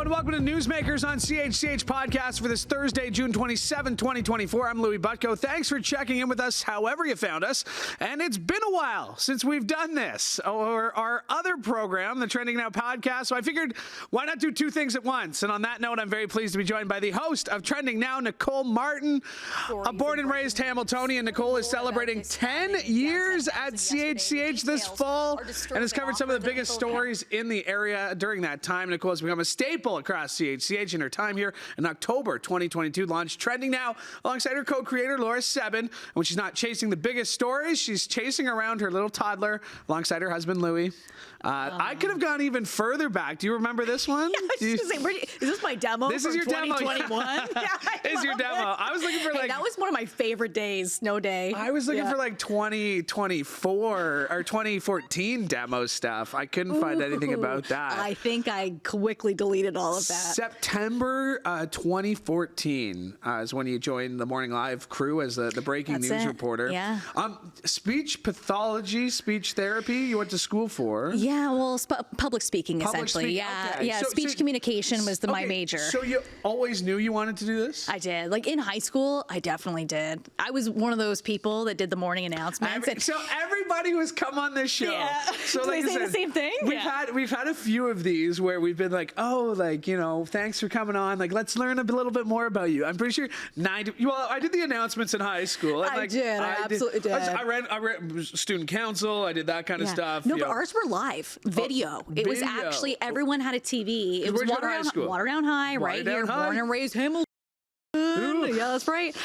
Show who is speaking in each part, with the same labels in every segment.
Speaker 1: and welcome to Newsmakers on CHCH Podcast for this Thursday, June 27, 2024. I'm Louie Butko. Thanks for checking in with us however you found us. And it's been a while since we've done this, or our other program, the Trending Now Podcast. So I figured, why not do two things at once? And on that note, I'm very pleased to be joined by the host of Trending Now, Nicole Martin, a born and raised Hamiltonian. Nicole is celebrating 10 years at CHCH this fall and has covered some of the biggest stories in the area during that time. Nicole has become a staple across CHCH in her time here. In October 2022, launched Trending Now alongside her co-creator Laura Sebin. And when she's not chasing the biggest stories, she's chasing around her little toddler alongside her husband Louie. I could have gone even further back. Do you remember this one?
Speaker 2: Yeah, I was just gonna say, is this my demo?
Speaker 1: This is your
Speaker 2: 2021?
Speaker 1: demo. Is your demo? I was looking for
Speaker 2: that was one of my favorite days. Snow day.
Speaker 1: I was looking for like 2024 or 2014 demo stuff. I couldn't find anything about that.
Speaker 2: I think I quickly deleted all of that.
Speaker 1: September 2014 is when you joined the Morning Live crew as the breaking news reporter.
Speaker 2: Yeah.
Speaker 1: Speech pathology, speech therapy. You went to school for.
Speaker 2: Yeah, well, public speaking, essentially. Yeah,
Speaker 1: okay.
Speaker 2: yeah. Speech communication was my major.
Speaker 1: So you always knew you wanted to do this?
Speaker 2: I did. Like in high school, I definitely did. I was one of those people that did the morning announcements.
Speaker 1: So everybody who's come on this show.
Speaker 2: Yeah.
Speaker 1: So
Speaker 2: like
Speaker 1: they
Speaker 2: say the same thing.
Speaker 1: We've had a few of these where we've been like, oh, like, you know, thanks for coming on. Like, let's learn a little bit more about you. I'm pretty sure I did the announcements in high school. And
Speaker 2: I did. I absolutely did.
Speaker 1: I ran student council. I did that kind of stuff.
Speaker 2: No, but ours were live video. It was actually everyone had a TV. It was Waterdown High, right here, born and raised Hamilton. Yeah, that's right.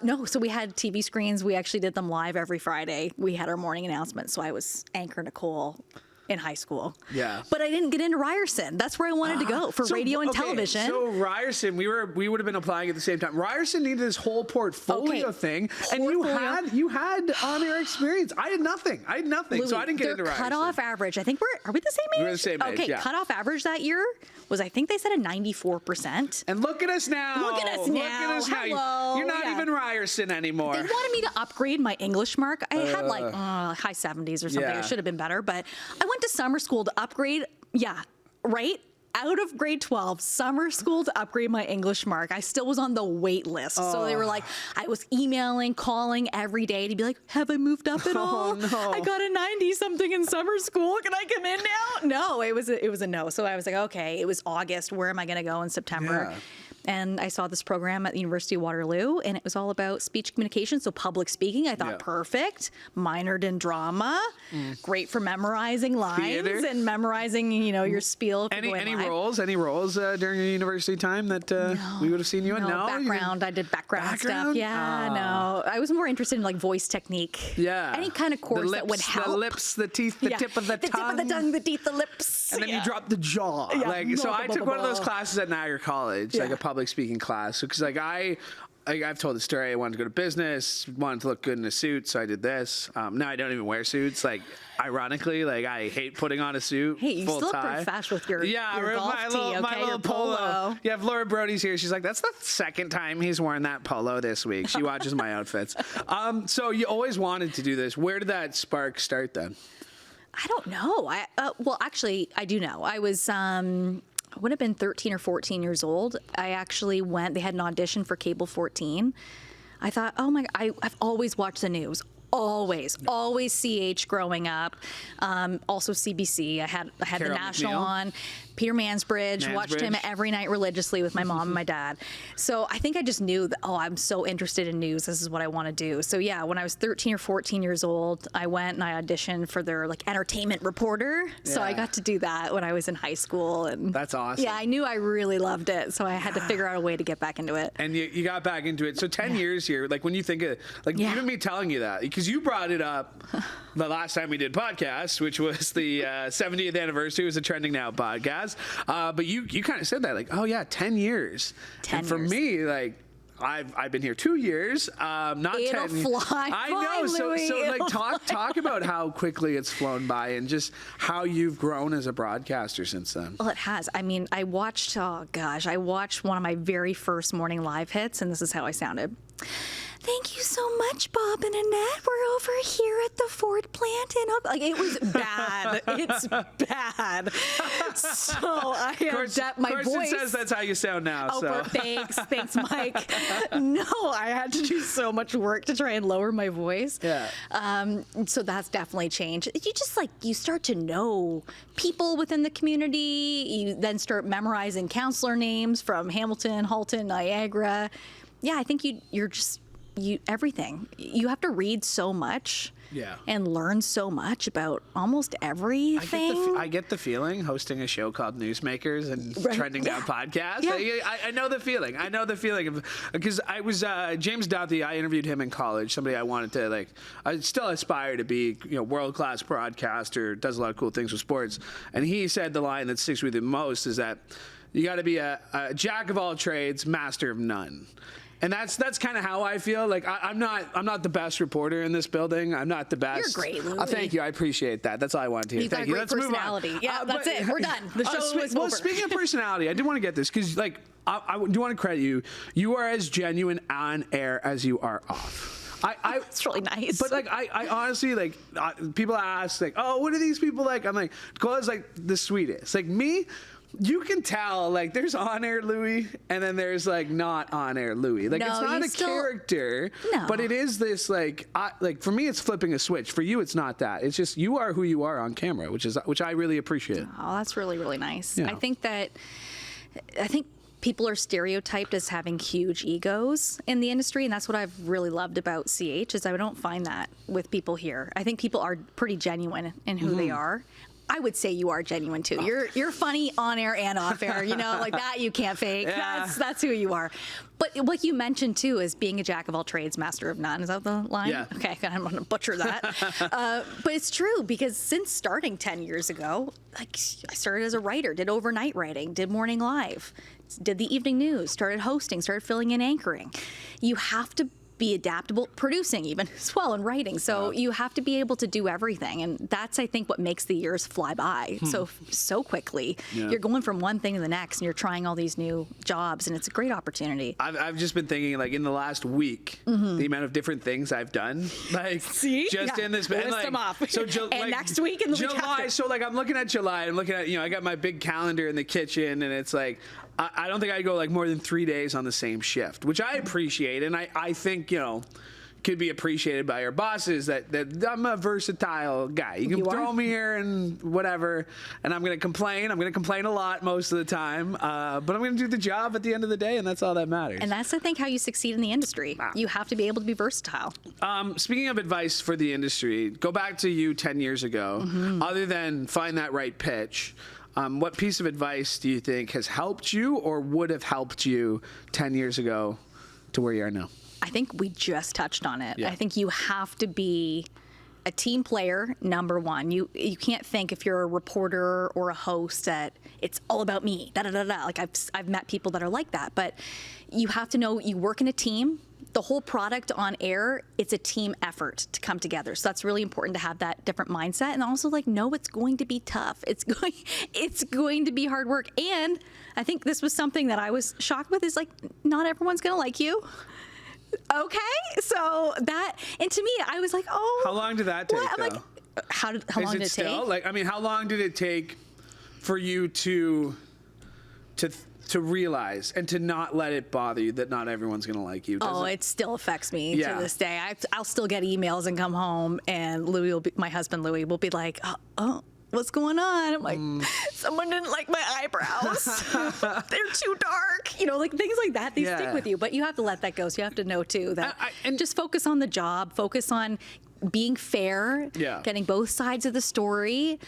Speaker 2: No, so we had TV screens. We actually did them live every Friday. We had our morning announcements. So I was Anchor Nicole in high school.
Speaker 1: Yeah.
Speaker 2: But I didn't get into Ryerson. That's where I wanted to go for radio and television.
Speaker 1: So Ryerson, we would have been applying at the same time. Ryerson needed this whole portfolio thing. And you had on-air experience. I had nothing.
Speaker 2: Louie,
Speaker 1: so I didn't get into Ryerson.
Speaker 2: Cutoff average, I think are we the same age?
Speaker 1: We're the same age,
Speaker 2: Okay, cutoff average that year was, I think they said, a 94%.
Speaker 1: And look at us now.
Speaker 2: Hello.
Speaker 1: You're not even Ryerson anymore.
Speaker 2: They wanted me to upgrade my English mark. I had like high 70s or something.
Speaker 1: Yeah.
Speaker 2: It should have been better, but I went to summer school to upgrade. Yeah, right? Out of grade 12, summer school to upgrade my English mark. I still was on the wait list. So they were like, I was emailing, calling every day to be like, have I moved up at all?
Speaker 1: No.
Speaker 2: I got a 90 something in summer school. Can I come in now? No, it was a no. So I was like, okay, it was August. Where am I going to go in September?
Speaker 1: Yeah.
Speaker 2: And I saw this program at the University of Waterloo, and it was all about speech communication, so public speaking. I thought perfect. Minored in drama, great for memorizing lines and memorizing, your spiel.
Speaker 1: Any roles during your university time that we would have seen you in? No,
Speaker 2: background. I did background stuff. Yeah, no. I was more interested in like voice technique.
Speaker 1: Yeah.
Speaker 2: Any kind of course that would help.
Speaker 1: The lips, the teeth, the tip of the tongue.
Speaker 2: The tip of the tongue, the teeth, the lips.
Speaker 1: And then you drop the jaw. Yeah. So I took one of those classes at Niagara College, like a public speaking class. Because I've told the story. I wanted to go to business, wanted to look good in a suit, so I did this. Now I don't even wear suits. Like, ironically, like I hate putting on a suit.
Speaker 2: Hey, you
Speaker 1: full
Speaker 2: still
Speaker 1: tie.
Speaker 2: look professional with your golf tee,
Speaker 1: my little
Speaker 2: your
Speaker 1: polo. Yeah, if Laura Brody's here, she's like, that's the second time he's worn that polo this week. She watches my outfits. So you always wanted to do this. Where did that spark start then?
Speaker 2: I don't know. Well, actually, I do know. I was. I would have been 13 or 14 years old. I actually went, they had an audition for Cable 14. I thought, oh my, I've always watched the news. Always CH growing up. Also CBC. I had the National on. Peter Mansbridge. Watched him every night religiously with my mom and my dad. So I think I just knew that, I'm so interested in news. This is what I want to do. So yeah, when I was 13 or 14 years old, I went and I auditioned for their like entertainment reporter. Yeah. So I got to do that when I was in high school. And
Speaker 1: that's awesome.
Speaker 2: Yeah, I knew I really loved it. So I had to figure out a way to get back into it.
Speaker 1: And you got back into it. So 10 years here, like when you think of, like even me telling you that, because you brought it up the last time we did podcasts, which was the 70th anniversary. It was a Trending Now podcast. But you kind of said that, like, oh yeah, 10 years.
Speaker 2: 10
Speaker 1: and for me, like, I've been here 2 years, not
Speaker 2: It'll
Speaker 1: 10.
Speaker 2: Fly
Speaker 1: I know. So like talk about how quickly it's flown by and just how you've grown as a broadcaster since then.
Speaker 2: Well, it has. I mean, I watched one of my very first morning live hits, and this is how I sounded. thank you so much, Bob and Annette. We're over here at the Ford plant. And like, it was bad. It's bad. So I have my voice
Speaker 1: says that's how you sound now.
Speaker 2: Oh,
Speaker 1: so.
Speaker 2: Thanks, Mike. No, I had to do so much work to try and lower my voice.
Speaker 1: Yeah.
Speaker 2: So that's definitely changed. You just you start to know people within the community. You then start memorizing counselor names from Hamilton, Halton, Niagara. Yeah, I think you're everything. You have to read so much.
Speaker 1: Yeah.
Speaker 2: And learn so much about almost everything.
Speaker 1: I get the feeling hosting a show called Newsmakers and Trending Now Podcast.
Speaker 2: Yeah.
Speaker 1: I know the feeling. I know the feeling because I was James Douthie. I interviewed him in college. Somebody I wanted to I still aspire to be, world class broadcaster. Does a lot of cool things with sports. And he said the line that sticks with him most is that you got to be a jack of all trades, master of none. And that's kind of how I feel. Like I'm not the best reporter in this building. I'm not the best.
Speaker 2: You're great, Louie.
Speaker 1: Thank you. I appreciate that. That's all I wanted to hear.
Speaker 2: You've got a great personality. Yeah, that's it. We're done. The show is over.
Speaker 1: Well, speaking of personality, I do want to get this because I do want to credit you. You are as genuine on air as you are off.
Speaker 2: It's really nice.
Speaker 1: But I honestly people ask oh, what are these people like? I'm like, Nicola's the sweetest. Me. You can tell, there's on-air Louie, and then there's, not on-air Louie. It's not a character, but it is this, for me, it's flipping a switch. For you, it's not that. It's just you are who you are on camera, which I really appreciate.
Speaker 2: Oh, that's really, really nice.
Speaker 1: Yeah.
Speaker 2: I think people are stereotyped as having huge egos in the industry, and that's what I've really loved about CH, is I don't find that with people here. I think people are pretty genuine in who they are. I would say you are genuine too. You're funny on air and off air. That you can't fake.
Speaker 1: Yeah.
Speaker 2: That's who you are. But what you mentioned too is being a jack of all trades, master of none. Is that the line?
Speaker 1: Yeah.
Speaker 2: Okay, I'm going to butcher that. But it's true because since starting 10 years ago, I started as a writer, did overnight writing, did morning live, did the evening news, started hosting, started filling in anchoring. You have to be adaptable, producing even as well, and writing. So you have to be able to do everything. And that's, I think, what makes the years fly by so quickly. Yeah. You're going from one thing to the next and you're trying all these new jobs, and it's a great opportunity.
Speaker 1: I've just been thinking in the last week, the amount of different things I've done.
Speaker 2: See?
Speaker 1: Just in this
Speaker 2: list them off. So and next week and the
Speaker 1: July,
Speaker 2: week after.
Speaker 1: So I'm looking at July, I'm looking at, I got my big calendar in the kitchen, and it's I don't think I go more than 3 days on the same shift, which I appreciate. And I think, could be appreciated by your bosses that I'm a versatile guy. You can throw me here and whatever, and I'm going to complain. I'm going to complain a lot most of the time, but I'm going to do the job at the end of the day, and that's all that matters.
Speaker 2: And that's, I think, how you succeed in the industry. Wow. You have to be able to be versatile.
Speaker 1: Speaking of advice for the industry, go back to you 10 years ago. Other than find that right pitch, what piece of advice do you think has helped you or would have helped you 10 years ago to where you are now?
Speaker 2: I think we just touched on it.
Speaker 1: Yeah.
Speaker 2: I think you have to be a team player, number one. You can't think if you're a reporter or a host that it's all about me, da-da-da-da. I've met people that are like that, but you have to know you work in a team. The whole product on air, it's a team effort to come together. So that's really important to have that different mindset, and also know it's going to be tough. It's going to be hard work. And I think this was something that I was shocked with is not everyone's going to like you. Okay, so that, and to me, I was oh.
Speaker 1: How long did that take?
Speaker 2: I'm how long did it take?
Speaker 1: How long did it take for you to realize and to not let it bother you that not everyone's going to like you?
Speaker 2: It still affects me to this day. I'll still get emails and come home, and my husband Louie will be like, oh. What's going on? I'm like, someone didn't like my eyebrows. They're too dark. Things like that, they stick with you. But you have to let that go. So you have to know, too, that and just focus on the job, focus on being fair, getting both sides of the story.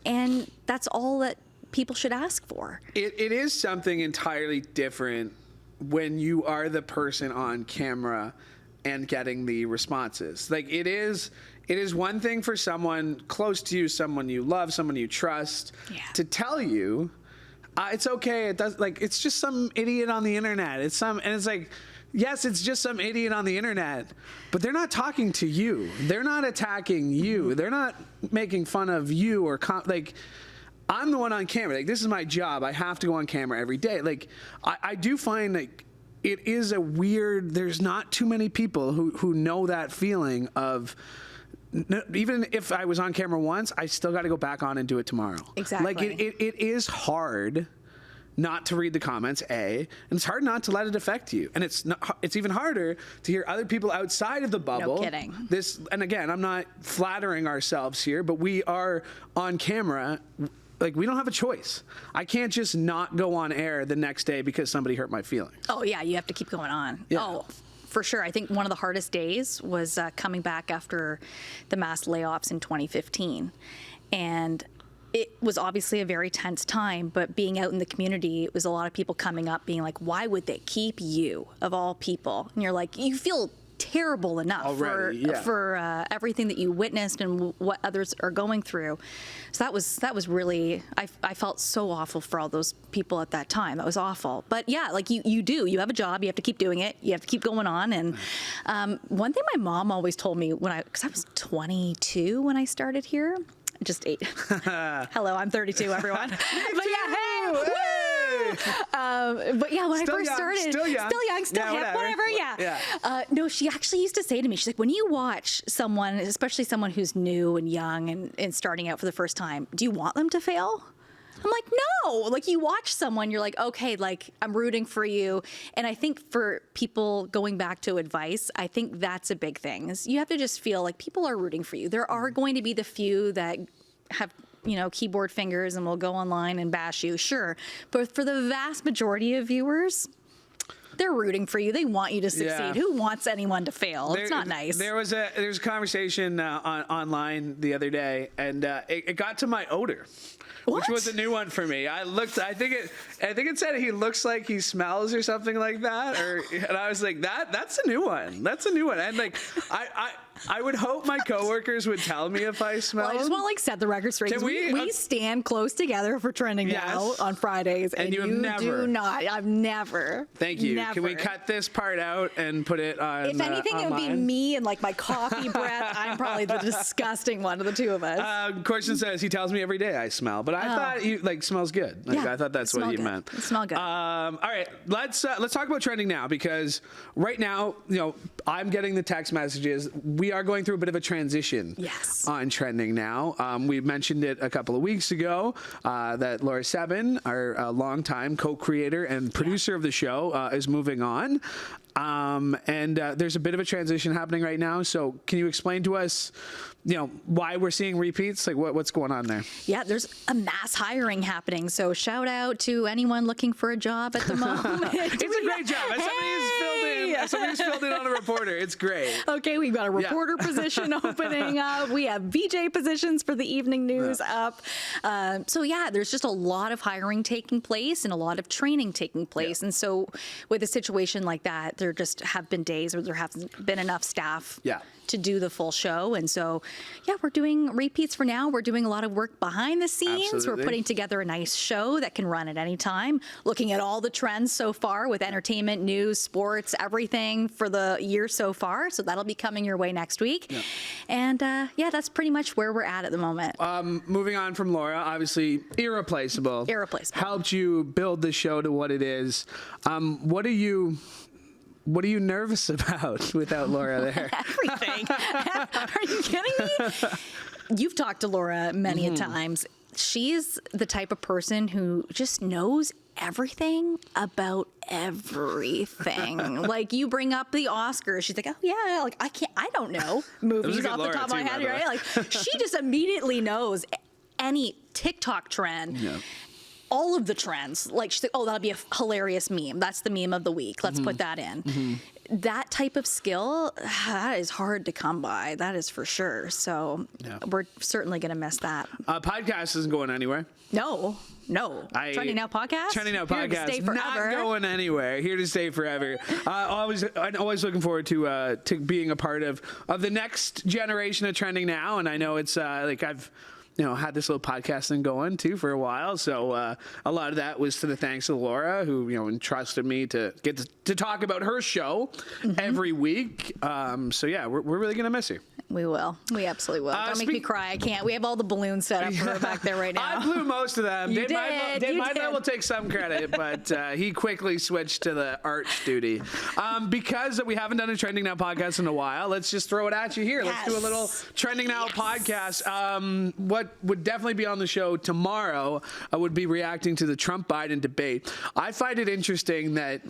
Speaker 2: And that's all that people should ask for.
Speaker 1: It is something entirely different when you are the person on camera and getting the responses. It is one thing for someone close to you, someone you love, someone you trust, to tell you, it's okay. It does it's just some idiot on the internet. Yes, it's just some idiot on the internet, but they're not talking to you. They're not attacking you. They're not making fun of you or I'm the one on camera. This is my job. I have to go on camera every day. I do find it is a weird, there's not too many people who know that feeling of, even if I was on camera once, I still got to go back on and do it tomorrow.
Speaker 2: Exactly.
Speaker 1: Like it is hard not to read the comments, and it's hard not to let it affect you. And it's even harder to hear other people outside of the bubble.
Speaker 2: No kidding.
Speaker 1: And again, I'm not flattering ourselves here, but we are on camera. Like, we don't have a choice. I can't just not go on air the next day because somebody hurt my feelings.
Speaker 2: Oh, yeah, you have to keep going on.
Speaker 1: Yeah.
Speaker 2: Oh, for sure. I think one of the hardest days was coming back after the mass layoffs in 2015. And it was obviously a very tense time, but being out in the community, it was a lot of people coming up being like, why would they keep you, of all people? And you're like, you feel terrible enough
Speaker 1: already,
Speaker 2: for everything that you witnessed and what others are going through. So that was really, I felt so awful for all those people at that time. That was awful. But yeah, like you have a job, you have to keep doing it, you have to keep going on. And one thing my mom always told me because I was 22 when I started here. Just 8. Hello, I'm 32, everyone. But yeah, hey, woo! But yeah, when I first started, still young, still hip, whatever. Yeah. No, she actually used to say to me, she's like, when you watch someone, especially someone who's new and young and starting out for the first time, do you want them to fail? I'm like, no. Like, you watch someone, you're like, okay, like, I'm rooting for you. And I think for people going back to advice, I think that's a big thing. Is you have to just feel like people are rooting for you. There are going to be the few that have, keyboard fingers and will go online and bash you, sure. But for the vast majority of viewers, they're rooting for you. They want you to succeed. Yeah. Who wants anyone to fail? It's not nice.
Speaker 1: There's a conversation online the other day, and it got to my odor.
Speaker 2: What?
Speaker 1: Which was a new one for me. I think it said he looks like he smells or something like that. And I was like, that's a new one. That's a new one. And like, I would hope my coworkers would tell me if I smell.
Speaker 2: Well, I just want to set the record straight. We stand close together for Trending Now on Fridays, and you do not. I've never.
Speaker 1: Thank you.
Speaker 2: Never.
Speaker 1: Can we cut this part out and put it on?
Speaker 2: If anything, it would be me and like my coffee breath. I'm probably the disgusting one of the two of us.
Speaker 1: Corson says he tells me every day I smell, but I thought you smells good. Like, I thought that's what he meant.
Speaker 2: It smell good.
Speaker 1: All right, let's talk about Trending Now, because right now, I'm getting the text messages. We are going through a bit of a transition on Trending Now. We mentioned it a couple of weeks ago that Laura Sebin, our longtime co-creator and producer of the show, is moving on. And there's a bit of a transition happening right now. So can you explain to us, why we're seeing repeats? Like what's going on there?
Speaker 2: Yeah, there's a mass hiring happening. So shout out to anyone looking for a job at the moment.
Speaker 1: It's a great job. Somebody's filled in on a reporter. It's great.
Speaker 2: Okay, we've got a reporter position opening up. We have VJ positions for the evening news up. So yeah, there's just a lot of hiring taking place and a lot of training taking place. And so with a situation like that, there just have been days where there hasn't been enough staff to do the full show. And so, we're doing repeats for now. We're doing a lot of work behind the scenes.
Speaker 1: Absolutely.
Speaker 2: We're putting together a nice show that can run at any time, looking at all the trends so far with entertainment, news, sports, everything for the year so far. So that'll be coming your way next week. Yeah. And that's pretty much where we're at the moment.
Speaker 1: Moving on from Laura, obviously irreplaceable. Helped you build the show to what it is. What are you nervous about without Laura there?
Speaker 2: Everything. Are you kidding me? You've talked to Laura many a times. She's the type of person who just knows everything about everything. Like, you bring up the Oscars, she's like, oh yeah, like I don't know movies off the top of my head, right? Like, she just immediately knows any TikTok trend. Yeah. All of the trends, like she's like, oh, that'll be a hilarious meme. That's the meme of the week. Let's put that in. That type of skill, that is hard to come by. That is for sure. So we're certainly going to miss that.
Speaker 1: Podcast isn't going anywhere.
Speaker 2: No. Trending Now podcast.
Speaker 1: Trending Now podcast.
Speaker 2: Here to stay forever.
Speaker 1: Not going anywhere. Here to stay forever. I'm always looking forward to being a part of the next generation of Trending Now, and I know it's like I've had this little podcasting going too for a while. So a lot of that was to the thanks of Laura, who, entrusted me to get to talk about her show every week. So yeah, we're really going to miss her.
Speaker 2: We will. We absolutely will. Don't make me cry. I can't. We have all the balloons set up for her back there right now.
Speaker 1: I blew most of them.
Speaker 2: You
Speaker 1: Dave Meidler will take some credit, but he quickly switched to the arch duty. Because we haven't done a Trending Now podcast in a while, let's just throw it at you here.
Speaker 2: Yes.
Speaker 1: Let's do a little Trending Now podcast. What would definitely be on the show tomorrow would be reacting to the Trump-Biden debate. I find it interesting that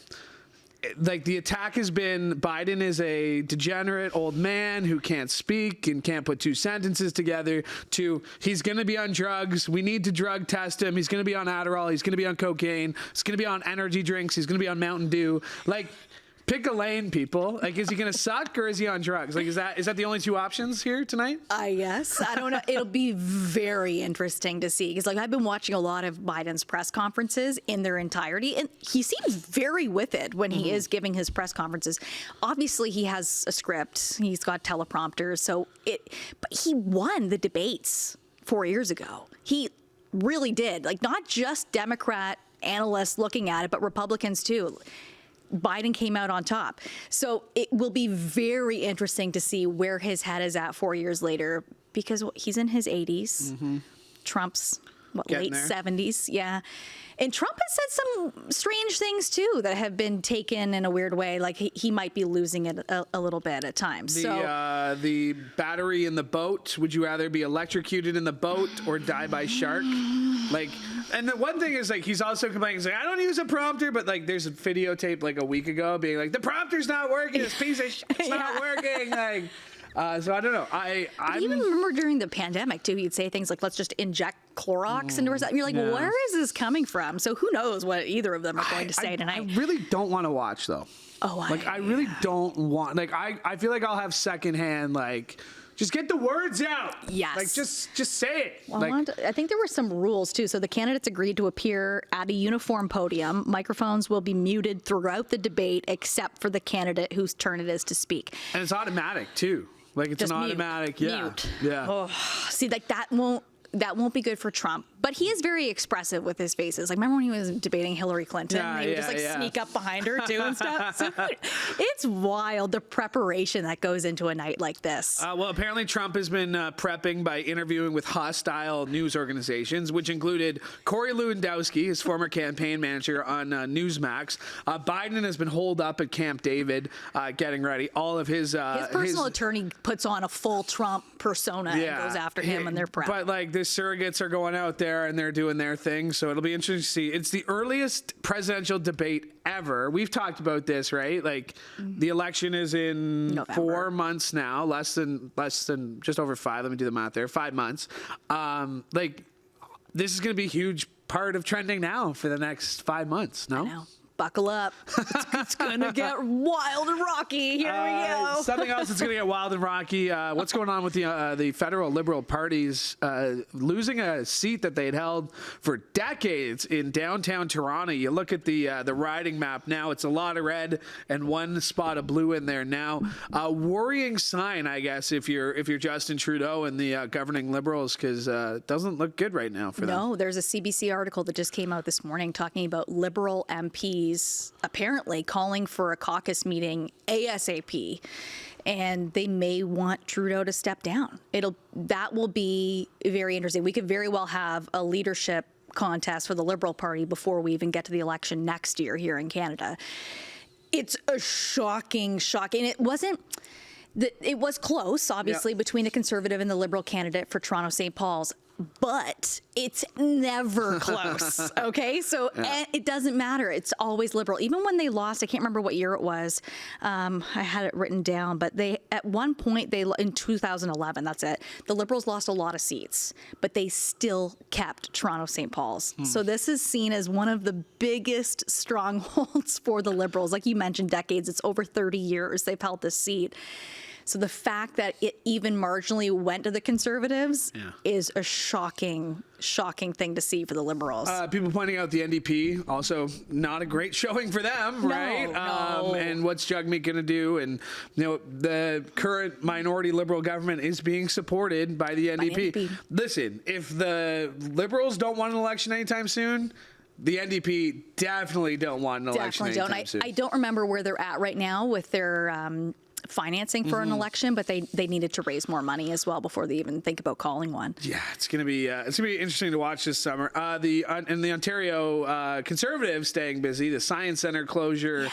Speaker 1: the attack has been Biden is a degenerate old man who can't speak and can't put two sentences together, to he's going to be on drugs. We need to drug test him. He's going to be on Adderall. He's going to be on cocaine. He's going to be on energy drinks. He's going to be on Mountain Dew. Pick a lane, people. Is he going to suck or is he on drugs? Is that the only two options here tonight?
Speaker 2: Yes. I don't know. It'll be very interesting to see because I've been watching a lot of Biden's press conferences in their entirety, and he seems very with it when he is giving his press conferences. Obviously, he has a script. He's got teleprompters. But he won the debates 4 years ago. He really did. Not just Democrat analysts looking at it, but Republicans too. Biden came out on top. So it will be very interesting to see where his head is at 4 years later because he's in his 80s. Trump's late 70s. Yeah. And Trump has said some strange things too that have been taken in a weird way. He might be losing it a little bit at times.
Speaker 1: The battery in the boat. Would you rather be electrocuted in the boat or die by shark? And the one thing is he's also complaining. He's I don't use a prompter, but there's a videotape a week ago being the prompter's not working. This piece of shit's not working. So I don't know. I
Speaker 2: even remember during the pandemic too. He'd say things let's just inject Clorox into ourselves. And you're where is this coming from? So who knows what either of them are going to say tonight?
Speaker 1: I really don't want to watch though.
Speaker 2: Oh,
Speaker 1: I really don't want. I feel I'll have secondhand just get the words out.
Speaker 2: Yes.
Speaker 1: Just say it.
Speaker 2: Well, I think there were some rules too. So the candidates agreed to appear at a uniform podium. Microphones will be muted throughout the debate except for the candidate whose turn it is to speak.
Speaker 1: And it's automatic too. It's
Speaker 2: just
Speaker 1: an automatic.
Speaker 2: Mute.
Speaker 1: Yeah.
Speaker 2: Oh, see, that won't be good for Trump. But he is very expressive with his faces. Remember when he was debating Hillary Clinton? He would just sneak up behind her too and stuff. So it's wild, the preparation that goes into a night like this.
Speaker 1: Well, apparently Trump has been prepping by interviewing with hostile news organizations, which included Corey Lewandowski, his former campaign manager on Newsmax. Biden has been holed up at Camp David getting ready. All of his
Speaker 2: personal attorney puts on a full Trump persona and goes after him and their prep.
Speaker 1: But the surrogates are going out there and they're doing their thing. So it'll be interesting to see. It's the earliest presidential debate ever. We've talked about this, right? The election is in November. 4 months now, less than just over 5. Let me do the math there. 5 months. This is going to be a huge part of Trending Now for the next 5 months. No?
Speaker 2: I know. Buckle up. It's going to get wild and rocky. Here we go.
Speaker 1: Something else that's going to get wild and rocky. What's going on with the federal Liberal parties losing a seat that they'd held for decades in downtown Toronto? You look at the riding map now. It's a lot of red and one spot of blue in there now. Worrying sign, I guess, if you're Justin Trudeau and the governing Liberals, because it doesn't look good right now for them.
Speaker 2: No, there's a CBC article that just came out this morning talking about Liberal MPs apparently calling for a caucus meeting ASAP, and they may want Trudeau to step down. That will be very interesting. We could very well have a leadership contest for the Liberal Party before we even get to the election next year here in Canada. It's a shocking. It was close, obviously, between the Conservative and the Liberal candidate for Toronto St. Paul's. But it's never close, okay? So it doesn't matter. It's always Liberal. Even when they lost, I can't remember what year it was. I had it written down, but at one point, in 2011, that's it, the Liberals lost a lot of seats, but they still kept Toronto St. Paul's. So this is seen as one of the biggest strongholds for the Liberals. Like you mentioned, decades. It's over 30 years they've held this seat. So the fact that it even marginally went to the Conservatives is a shocking thing to see for the Liberals.
Speaker 1: People pointing out the NDP, also not a great showing for them, right?
Speaker 2: No.
Speaker 1: And what's Jagmeet going to do? And the current minority Liberal government is being supported by the NDP. Listen, if the Liberals don't want an election anytime soon, the NDP definitely don't want an election anytime soon.
Speaker 2: I don't remember where they're at right now with their financing for an election, but they needed to raise more money as well before they even think about calling one.
Speaker 1: Yeah, it's gonna be interesting to watch this summer. The Ontario Conservatives staying busy. The Science Centre closure.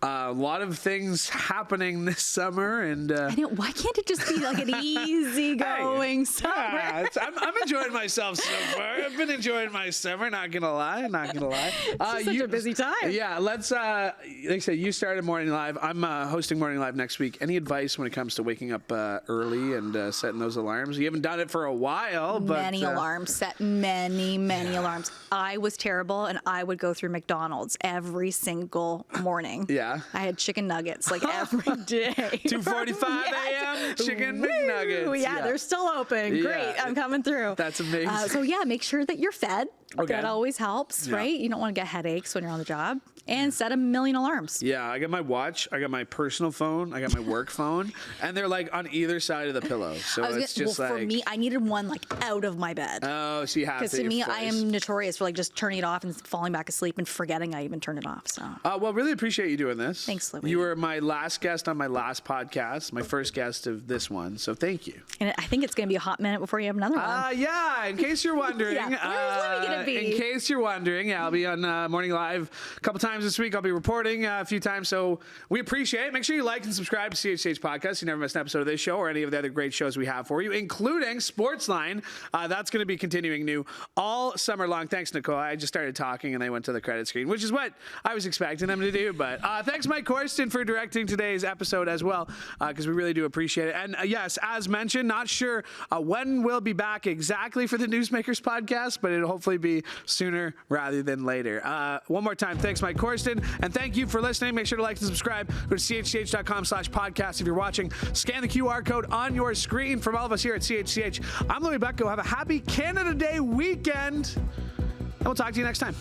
Speaker 1: A lot of things happening this summer, and
Speaker 2: I know, why can't it just be like an easy-going summer?
Speaker 1: Yeah, I'm enjoying myself so far. I've been enjoying my summer. Not gonna lie.
Speaker 2: It's such a busy time.
Speaker 1: Yeah, let's. Like I said, you started Morning Live. I'm hosting Morning Live next week. Any advice when it comes to waking up early and setting those alarms? You haven't done it for a while, but
Speaker 2: many alarms, set many alarms. I was terrible, and I would go through McDonald's every single morning.
Speaker 1: Yeah,
Speaker 2: I had chicken nuggets like every day.
Speaker 1: 2:45 a.m. Chicken McNuggets.
Speaker 2: Yeah, they're still open.
Speaker 1: Yeah.
Speaker 2: Great, I'm coming through.
Speaker 1: That's amazing.
Speaker 2: So yeah, make sure that you're fed.
Speaker 1: Okay.
Speaker 2: That always helps, right? You don't want to get headaches when you're on the job. And set 1,000,000 alarms.
Speaker 1: Yeah, I got my watch, I got my personal phone, I got my work phone, and they're like on either side of the pillow. So it's just like,
Speaker 2: for me, I needed one like out of my bed.
Speaker 1: Oh, so you have to.
Speaker 2: Because to me, I am notorious for like just turning it off and falling back asleep and forgetting I even turned it off. So.
Speaker 1: Well, really appreciate you doing this.
Speaker 2: Thanks, Louie.
Speaker 1: You were my last guest on my last podcast, my first guest of this one. So thank you.
Speaker 2: And I think it's going to be a hot minute before you have another one.
Speaker 1: Yeah. In case you're wondering,
Speaker 2: Where's Louie going to be?
Speaker 1: In case you're wondering, I'll be on Morning Live a couple times this week. I'll be reporting a few times, so we appreciate it. Make sure you like and subscribe to CHCH Podcast. You never miss an episode of this show or any of the other great shows we have for you, including Sportsline. That's going to be continuing new all summer long. Thanks, Nicole. I just started talking and they went to the credit screen, which is what I was expecting them to do. But thanks, Mike Corsten, for directing today's episode as well, because we really do appreciate it. And yes, as mentioned, not sure when we'll be back exactly for the Newsmakers podcast, but it'll hopefully be sooner rather than later. One more time, thanks, Mike Corsten, and thank you for listening. Make sure to like and subscribe. Go to chch.com/podcast if you're watching. Scan the QR code on your screen. From all of us here at CHCH, I'm Louie Bucko. Have a happy Canada Day weekend, and we'll talk to you next time.